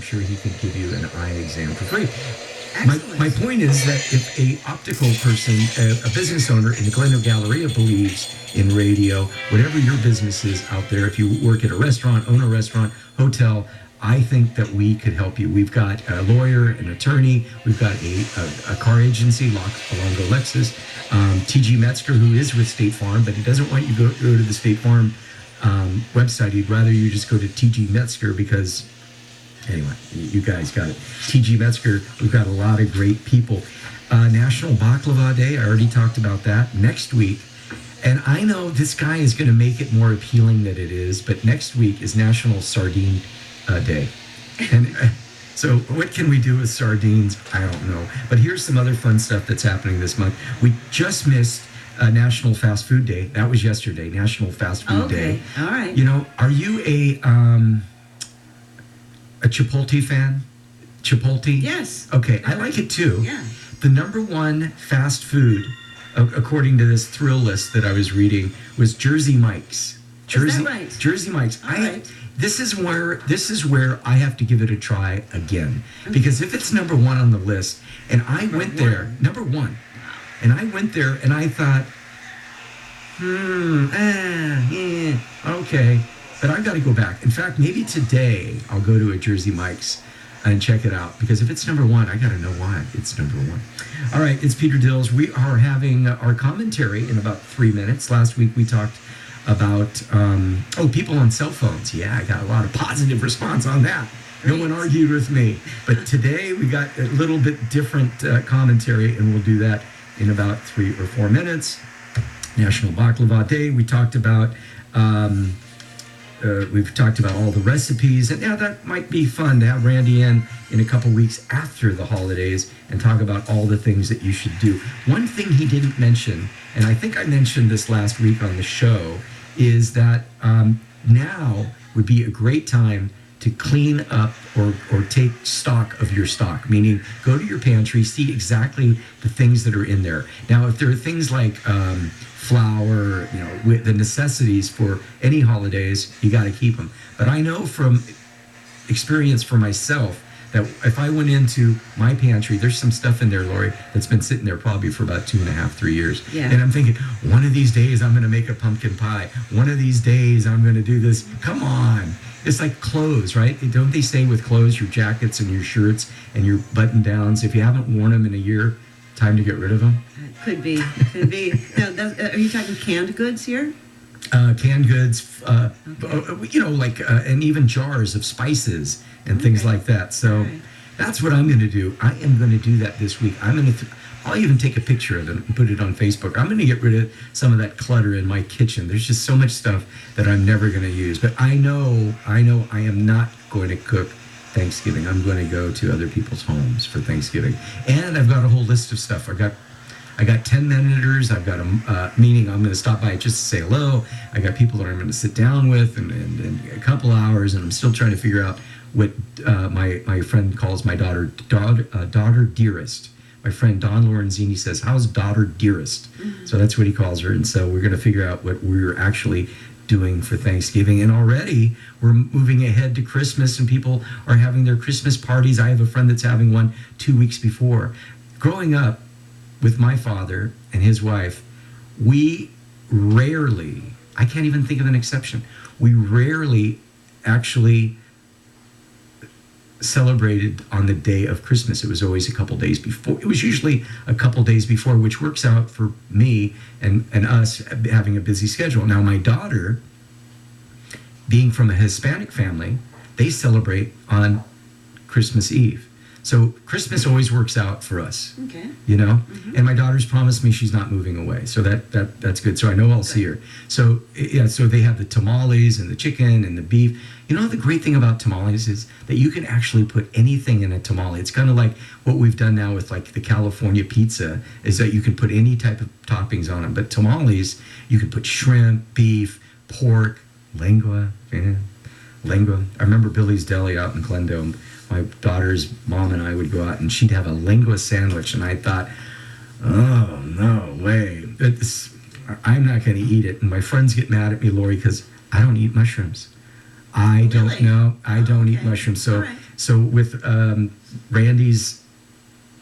sure he could give you an eye exam for free. Excellent. My point is that if a optical person, a business owner in the Glendale Galleria believes in radio, whatever your business is out there, if you work at a restaurant, own a restaurant, hotel, I think that we could help you. We've got a lawyer, an attorney. We've got a car agency, Alongo Lexus. TG Metzger, who is with State Farm, but he doesn't want you to go to the State Farm website. He'd rather you just go to TG Metzger because, anyway, you guys got it. TG Metzger, we've got a lot of great people. National Baklava Day, I already talked about that. Next week, and I know this guy is going to make it more appealing than it is, but next week is National Sardine Day. And so what can we do with sardines? I don't know. But here's some other fun stuff that's happening this month. We just missed National Fast Food Day. That was yesterday, National Fast Food Day. All right. You know, are you a Chipotle fan? Chipotle? Yes. Okay, I like it too. Yeah. The number one fast food, according to this thrill list that I was reading, was Jersey Mike's. Is that right? Jersey Mike's. All right. This is where I have to give it a try again, because if it's number one on the list, and I went there, number one, and I went there and I thought, okay, but I've got to go back. In fact, maybe today I'll go to a Jersey Mike's and check it out, because if it's number one, I got to know why it's number one. All right, it's Peter Dills. We are having our commentary in about 3 minutes. Last week we talked about people on cell phones. Yeah, I got a lot of positive response on that. No one argued with me. But today we got a little bit different commentary, and we'll do that in about 3 or 4 minutes. National Baklava Day. We talked about we've talked about all the recipes, and that might be fun to have Randy in a couple weeks after the holidays and talk about all the things that you should do. One thing he didn't mention, and I think I mentioned this last week on the show, is that now would be a great time to clean up or take stock of your stock, meaning go to your pantry, see exactly the things that are in there. Now, if there are things like flour, with the necessities for any holidays, you got to keep them. But I know from experience for myself that if I went into my pantry, there's some stuff in there, Lori, that's been sitting there probably for about 2.5, 3 years. Yeah. And I'm thinking, one of these days I'm going to make a pumpkin pie. One of these days I'm going to do this. Come on. It's like clothes, right? Don't they say with clothes, your jackets and your shirts and your button downs, if you haven't worn them in a year, time to get rid of them? Could be. Now, are you talking canned goods here? Canned goods, and even jars of spices and things like that. So that's what I'm going to do. I am going to do that this week. I'll even take a picture of it and put it on Facebook. I'm going to get rid of some of that clutter in my kitchen. There's just so much stuff that I'm never going to use. But I know I am not going to cook Thanksgiving. I'm going to go to other people's homes for Thanksgiving. And I've got a whole list of stuff. I got 10 minuters. I've got a meeting. I'm going to stop by just to say hello. I got people that I'm going to sit down with in a couple hours, and I'm still trying to figure out what my friend calls my daughter dearest. My friend Don Lorenzini says, "How's daughter dearest?" Mm-hmm. So that's what he calls her. And so we're going to figure out what we're actually doing for Thanksgiving. And already we're moving ahead to Christmas, and people are having their Christmas parties. I have a friend that's having one 2 weeks before. Growing up with my father and his wife, we rarely, I can't even think of an exception, we rarely actually celebrated on the day of Christmas. It was always a couple days before. It was usually a couple days before, which works out for me and us having a busy schedule. Now, my daughter, being from a Hispanic family, they celebrate on Christmas Eve. So Christmas always works out for us. Okay. Mm-hmm. And my daughter's promised me she's not moving away. So that's good. So I know I'll see her. So so they have the tamales and the chicken and the beef. The great thing about tamales is that you can actually put anything in a tamale. It's kind of like what we've done now with like the California pizza, is that you can put any type of toppings on them. But tamales, you can put shrimp, beef, pork, lengua. Lengua. I remember Billy's Deli out in Glendale. My daughter's mom and I would go out, and she'd have a lengua sandwich, and I thought, oh, no way. I'm not going to eat it. And my friends get mad at me, Lori, because I don't eat mushrooms. I don't Really? know. I don't eat Okay. mushrooms. So All right. so with Randy's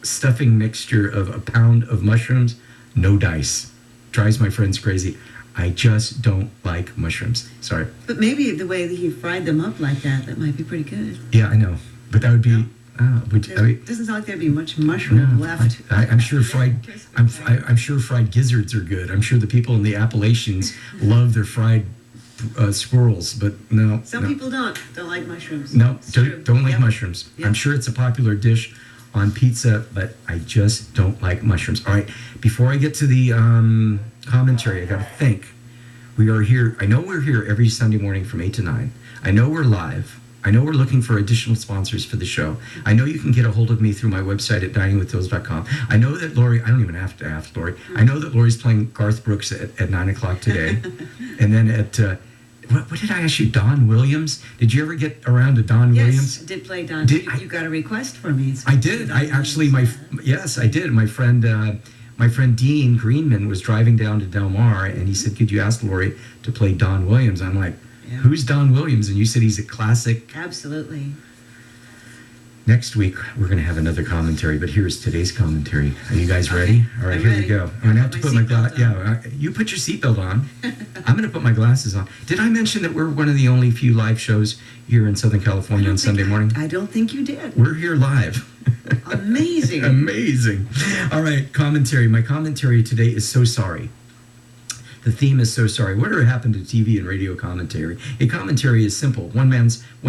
stuffing mixture of a pound of mushrooms, no dice. Drives my friends crazy. I just don't like mushrooms. Sorry. But maybe the way that he fried them up like that, that might be pretty good. Yeah, I know. But that would be. Doesn't sound like there'd be much mushroom left. I'm sure I'm sure fried gizzards are good. I'm sure the people in the Appalachians love their fried squirrels, but no. Some people don't like mushrooms. No, It's true. don't like Yep. mushrooms. Yep. I'm sure it's a popular dish on pizza, but I just don't like mushrooms. All right, before I get to the commentary, I got to think. We are here. I know we're here every Sunday morning from 8 to 9. I know we're live. I know we're looking for additional sponsors for the show. I know you can get a hold of me through my website at diningwiththose.com. I know that Lori, I don't even have to ask Lori. I know that Lori's playing Garth Brooks at 9 o'clock today. And then at, what did I ask you? Don Williams? Did you ever get around to Don Yes, Williams? I did play Don. You got a request from me. I did. I actually, yes, I did. My friend Dean Greenman was driving down to Del Mar, and he said, "Could you ask Lori to play Don Williams?" I'm like, Yeah. "Who's Don Williams?" And you said he's a classic. Absolutely. Next week we're going to have another commentary, but here's today's commentary. Are you guys ready? All right, I'm here ready. we go. I'm going to have to put my seatbelt glasses. Yeah, you put your seatbelt on. I'm going to put my glasses on. Did I mention that we're one of the only few live shows here in Southern California on Sunday morning? I don't think you did. We're here live. Amazing. Amazing. All right, commentary. My commentary today is so sorry. The theme is so sorry. Whatever happened to TV and radio commentary? A commentary is simple. One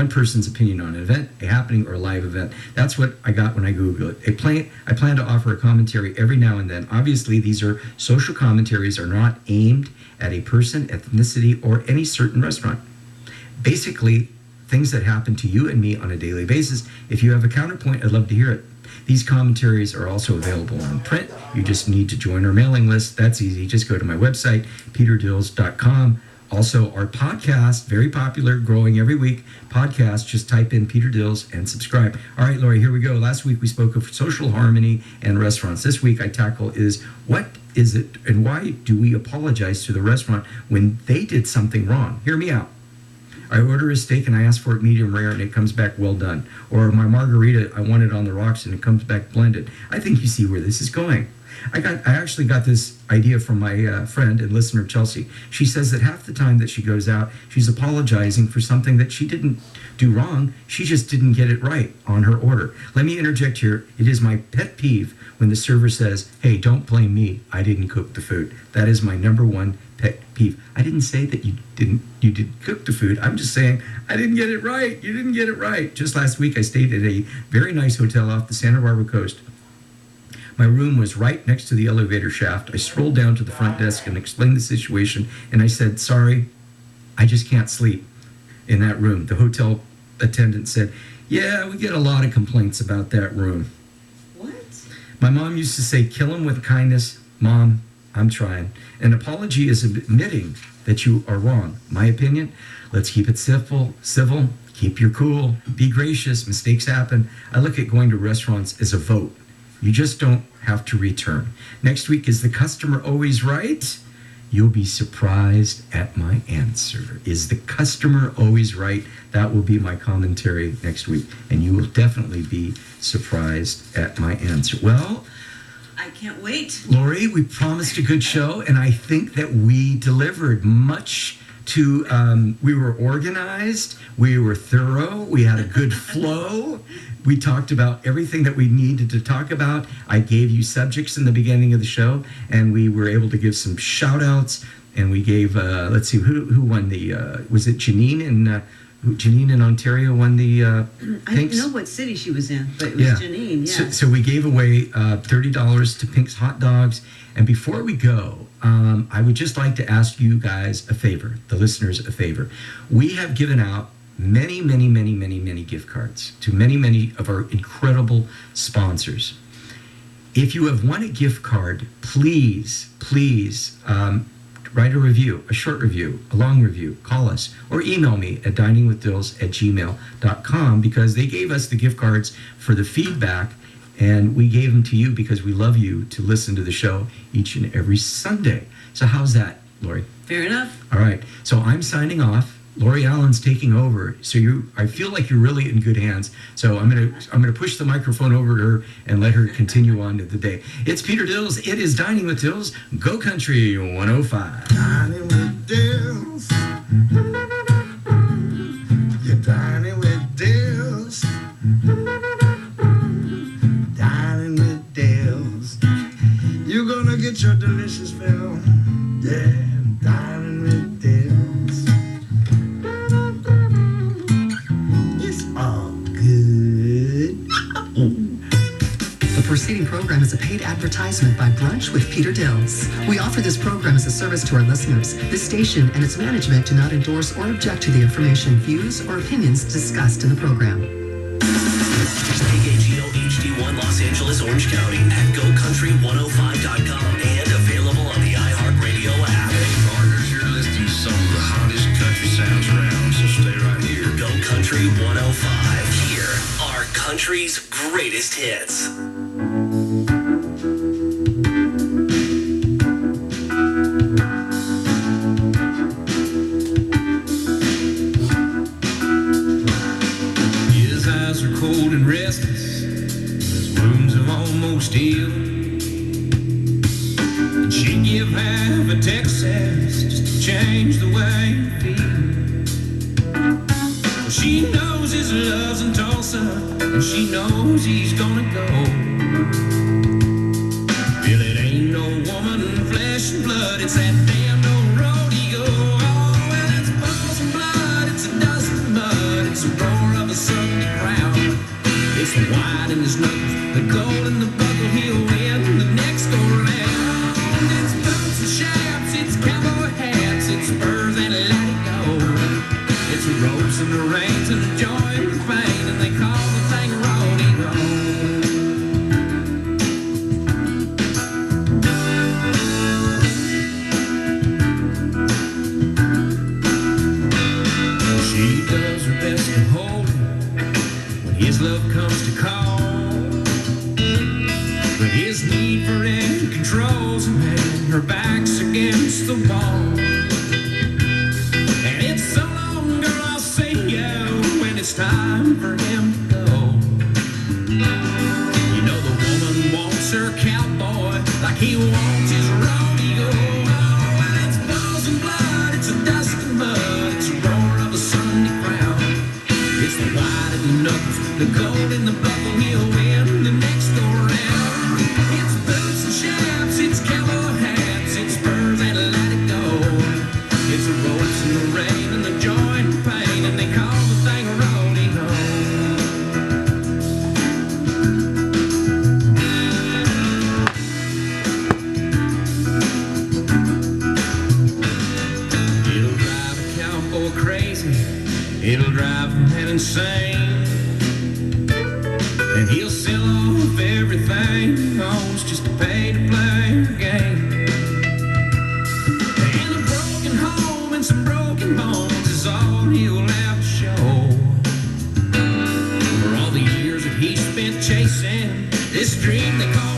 person's opinion on an event, a happening, or a live event. That's what I got when I Googled it. I plan to offer a commentary every now and then. Obviously, these are social commentaries, are not aimed at a person, ethnicity, or any certain restaurant. Basically, things that happen to you and me on a daily basis. If you have a counterpoint, I'd love to hear it. These commentaries are also available on print. You just need to join our mailing list. That's easy. Just go to my website, peterdills.com. Also, our podcast, very popular, growing every week. Podcast, just type in Peter Dills and subscribe. All right, Lori, here we go. Last week we spoke of social harmony and restaurants. This week I tackle is what is it and why do we apologize to the restaurant when they did something wrong? Hear me out. I order a steak and I ask for it medium rare and it comes back well done. Or my margarita, I want it on the rocks and it comes back blended. I think you see where this is going. I actually got this idea from my friend and listener, Chelsea. She says that half the time that she goes out, she's apologizing for something that she didn't do wrong. She just didn't get it right on her order. Let me interject here. It is my pet peeve when the server says, "Hey, don't blame me. I didn't cook the food." That is my number one pet peeve. I didn't say that you did cook the food. I'm just saying I didn't get it right. You didn't get it right. Just last week I stayed at a very nice hotel off the Santa Barbara coast. My room was right next to the elevator shaft. I strolled down to the front desk and explained the situation, and I said, "Sorry, I just can't sleep in that room." The hotel attendant said, "Yeah, we get a lot of complaints about that room." What? My mom used to say, "Kill him with kindness." Mom, I'm trying. An apology is admitting that you are wrong. My opinion, let's keep it civil, keep your cool, be gracious, mistakes happen. I look at going to restaurants as a vote. You just don't have to return. Next week, is the customer always right? You'll be surprised at my answer. Is the customer always right? That will be my commentary next week, and you will definitely be surprised at my answer. Well, I can't wait. Lori, we promised a good show, and I think that we delivered much to, we were organized, we were thorough, we had a good flow. We talked about everything that we needed to talk about. I gave you subjects in the beginning of the show, and we were able to give some shout outs, and we gave, let's see, who won the, was it Janine in Ontario won the I Pinks? didn't know what city she was in, but it was Janine, yeah. So we gave away $30 to Pink's Hot Dogs. And before we go, I would just like to ask you guys a favor, the listeners a favor. We have given out many gift cards to many of our incredible sponsors. If you have won a gift card, please write a review, a short review, a long review, call us, or email me at diningwithdills@gmail.com, because they gave us the gift cards for the feedback, and we gave them to you because we love you to listen to the show each and every Sunday. So how's that, Lori? Fair enough. All right. So I'm signing off. Lori Allen's taking over, so I feel like you're really in good hands. So I'm gonna push the microphone over to her and let her continue on to the day. It's Peter Dills. It is Dining with Dills. Go Country 105. Dining with Dills. You're dining with Dills. Dining with Dills. You're gonna get your delicious fill. Yeah, dining with Dills. It's all good. The preceding program is a paid advertisement by Brunch with Peter Dills. We offer this program as a service to our listeners. This station and its management do not endorse or object to the information, views, or opinions discussed in the program. KKGO HD1 Los Angeles, Orange County at GoCountry105.com and available on the iHeartRadio app. Hey, partners, you're listening to some of the hottest country sounds around, so stay right here. Go Country 105. Here are country's greatest hits. His eyes are cold and restless, his wounds have almost healed. And she'd give half a Texas just to change the way you feel. Well, she knows his love's in Tulsa, and she knows he's gonna go. Well, it ain't no woman, flesh and blood, it's that damn old rodeo. Oh, well, it's balls and blood, it's a dust and mud, it's a roar of a Sunday crowd. It's the white in his knuckles, the gold in the buckle, he'll win the next go round. It's boots and chaps, it's cowboy hats, it's spurs and latigo. It's the ropes and the reins and the joy and the pain, and they call the thing rodeo. She does her best to hold him when his love comes to call. But his need for it controls him, and her back's against the wall. And it's so long, girl, I'll see you when it's time for him to go. You know the woman wants her cowboy like he wants his rodeo. Oh, and it's balls and blood, it's a dust and mud, it's a roar of a Sunday crowd. It's the white in the knuckles, the gold in the buckle, he'll win the next go round. It's boots and chaps, it's cowboy hats, it's spurs and latigo. It's the ropes and the rain and the joy and the pain, and they call the thing a rodeo. It'll drive a cowboy crazy, it'll drive a man insane. And he'll sell off everything he owns just to pay to play the game. And a broken home and some broken bones is all he'll have to show. For all the years that he spent chasing this dream they call